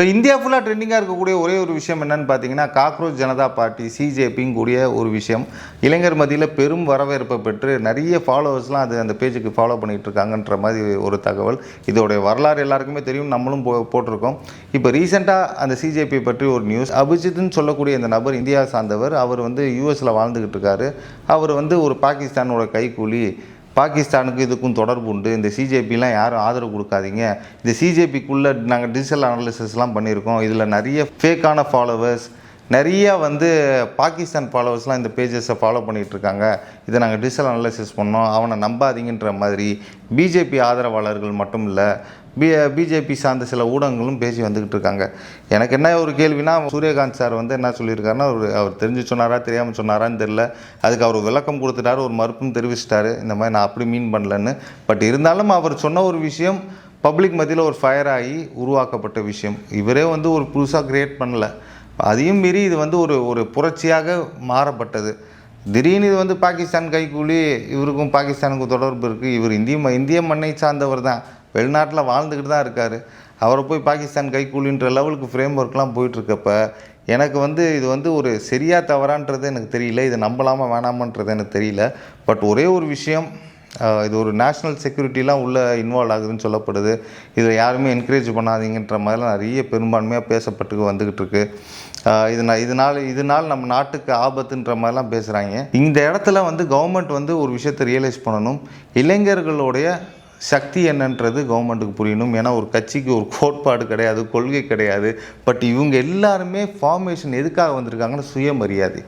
இப்போ இந்தியா ஃபுல்லாக ட்ரெண்டிங்காக இருக்கக்கூடிய ஒரே ஒரு விஷயம் என்னென்னு பார்த்தீங்கன்னா, காக்ரோச் ஜனதா பார்ட்டி சிஜேபின்னு கூடிய ஒரு விஷயம் இளைஞர் மத்தியில் பெரும் வரவேற்பை பெற்று நிறைய ஃபாலோவர்ஸ்லாம் அந்த பேஜுக்கு ஃபாலோ பண்ணிகிட்டு இருக்காங்கன்ற மாதிரி ஒரு தகவல். இதோடைய வரலாறு எல்லாருக்குமே தெரியும், நம்மளும் போட்டிருக்கோம். இப்போ ரீசெண்டாக அந்த சிஜேபி பற்றி ஒரு நியூஸ். அபிஜித்னு சொல்லக்கூடிய இந்த நபர் இந்தியா சார்ந்தவர். அவர் யூஎஸில் வாழ்ந்துக்கிட்டு இருக்காரு. அவர் ஒரு பாகிஸ்தானோட கைக்கூலி. பாகிஸ்தானுக்கு இதுக்கும் தொடர்பு உண்டு. இந்த சிஜேபிலாம் யாரும் ஆதரவு கொடுக்காதீங்க. இந்த சிஜேபிக்குள்ளே நாங்கள் டிஜிட்டல் அனாலிசிஸ்லாம் பண்ணியிருக்கோம். இதில் நிறைய ஃபேக்கான ஃபாலோவர்ஸ், நிறையா பாகிஸ்தான் ஃபாலோவர்ஸ்லாம் இந்த பேஜஸை ஃபாலோ பண்ணிகிட்டு இருக்காங்க. இதை நாங்கள் டிஜிட்டல் அனாலிசிஸ் பண்ணோம், அவனை நம்பாதீங்கன்ற மாதிரி பிஜேபி ஆதரவாளர்கள் மட்டும் இல்லை, பிஜேபி சார்ந்த சில ஊடகங்களும் பேசி வந்துக்கிட்டு இருக்காங்க. எனக்கு என்ன ஒரு கேள்வினா, சூரியகாந்த் சார் என்ன சொல்லியிருக்காருன்னா, அவர் தெரிஞ்சு சொன்னாரா தெரியாமல் சொன்னாரான்னு தெரில. அதுக்கு அவர் விளக்கம் கொடுத்துட்டாரு, ஒரு மறுப்பும் தெரிவிச்சிட்டாரு, இந்த மாதிரி நான் அப்படி மீன் பண்ணலன்னு. பட் இருந்தாலும் அவர் சொன்ன ஒரு விஷயம் பப்ளிக் மத்தியில் ஒரு ஃபயர் ஆகி உருவாக்கப்பட்ட விஷயம். இவரே ஒரு புதுசாக கிரியேட் பண்ணல. அதையும் மீறி இது ஒரு புரட்சியாக மாறப்பட்டது. திடீர்னு இது பாகிஸ்தான் கைக்கூலி, இவருக்கும் பாகிஸ்தானுக்கும் தொடர்பு இருக்குது, இவர் இந்திய மண்ணை சார்ந்தவர் தான், வெளிநாட்டில் வாழ்ந்துக்கிட்டு தான் இருக்கார், அவரை போய் பாகிஸ்தான் கைக்கூலின்ற லெவலுக்கு ஃப்ரேம் ஒர்க்லாம் போயிட்டுருக்கப்ப எனக்கு இது ஒரு சரியா தவறான்றது எனக்கு தெரியல. இதை நம்பலாமா வேணாமன்றது எனக்கு தெரியல. பட் ஒரே ஒரு விஷயம், இது ஒரு நேஷ்னல் செக்யூரிட்டிலாம் உள்ளே இன்வால்வ் ஆகுதுன்னு சொல்லப்படுது. இதில் யாருமே என்கரேஜ் பண்ணாதீங்கன்ற மாதிரிலாம் நிறைய பெரும்பான்மையாக பேசப்பட்டு வந்துக்கிட்டு இருக்கு. இதனால் நம்ம நாட்டுக்கு ஆபத்துன்ற மாதிரிலாம் பேசுகிறாங்க. இந்த இடத்துல கவர்மெண்ட் ஒரு விஷயத்தை ரியலைஸ் பண்ணணும். இளைஞர்களுடைய சக்தி என்னன்றது கவர்மெண்ட்டுக்கு புரியணும். ஏன்னா ஒரு கட்சிக்கு ஒரு கோட்பாடு கிடையாது, கொள்கை கிடையாது. பட் இவங்க எல்லாருமே ஃபார்மேஷன் எதுக்காக வந்திருக்காங்கன்னா சுயமரியாதை.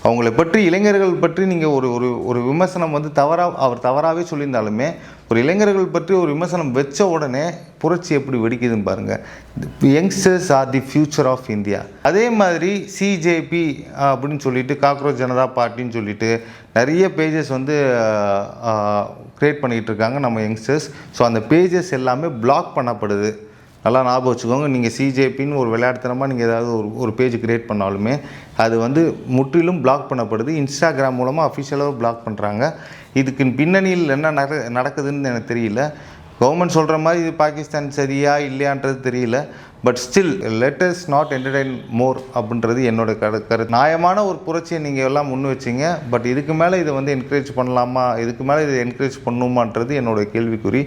அவங்கள பற்றி, இளைஞர்கள் பற்றி நீங்கள் ஒரு விமர்சனம் அவர் தவறாகவே சொல்லியிருந்தாலுமே, ஒரு இளைஞர்கள் பற்றி ஒரு விமர்சனம் வச்ச உடனே புரட்சி எப்படி வெடிக்குதுன்னு பாருங்கள். Youngsters are the future of India. அதே மாதிரி சிஜேபி அப்படின்னு சொல்லிட்டு, காக்ரோச் ஜனதா பார்ட்டின்னு சொல்லிட்டு நிறைய பேஜஸ் க்ரியேட் பண்ணிகிட்டு இருக்காங்க நம்ம யங்ஸ்டர்ஸ். ஸோ அந்த பேஜஸ் எல்லாமே பிளாக் பண்ணப்படுது. நல்லா ஞாபகம் வச்சுக்கோங்க. நீங்கள் சிஜேபின்னு ஒரு விளையாட்டுத்தனமாக நீங்கள் ஏதாவது ஒரு பேஜ் க்ரியேட் பண்ணாலுமே அது முற்றிலும் பிளாக் பண்ணப்படுது. இன்ஸ்டாகிராம் மூலமாக அஃபிஷியலாக பிளாக் பண்ணுறாங்க. இதுக்கு பின்னணியில் என்ன நடக்குதுன்னு எனக்கு தெரியல. கவர்மெண்ட் சொல்கிற மாதிரி இது பாகிஸ்தான் சரியா இல்லையான்றது தெரியல. But still let us not entertain more அப்படின்றது என்னோட கருத்து. நியாயமான ஒரு புரட்சியை நீங்கள் எல்லாம் முன் வச்சிங்க. பட் இதுக்கு மேலே இதை என்கரேஜ் பண்ணலாமா, இதுக்கு மேலே இதை என்கரேஜ் பண்ணணுமான்றது என்னோடய கேள்விக்குறி.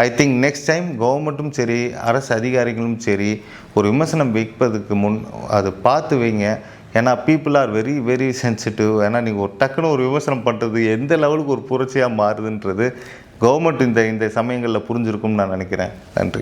ஐ திங்க் நெக்ஸ்ட் டைம் கவர்மெண்ட்டும் சரி, அரசு அதிகாரிகளும் சரி, ஒரு விமர்சனம் வைப்பதுக்கு முன் அதை பார்த்து வைங்க. ஏன்னா people are very very sensitive. ஏன்னா நீங்கள் டக்குன்னு ஒரு விமர்சனம் பண்ணுறது எந்த லெவலுக்கு ஒரு புரட்சியாக மாறுதுன்றது கவர்மெண்ட் இந்த சமயங்களில் புரிஞ்சிருக்கும்னு நான் நினைக்கிறேன். நன்றி.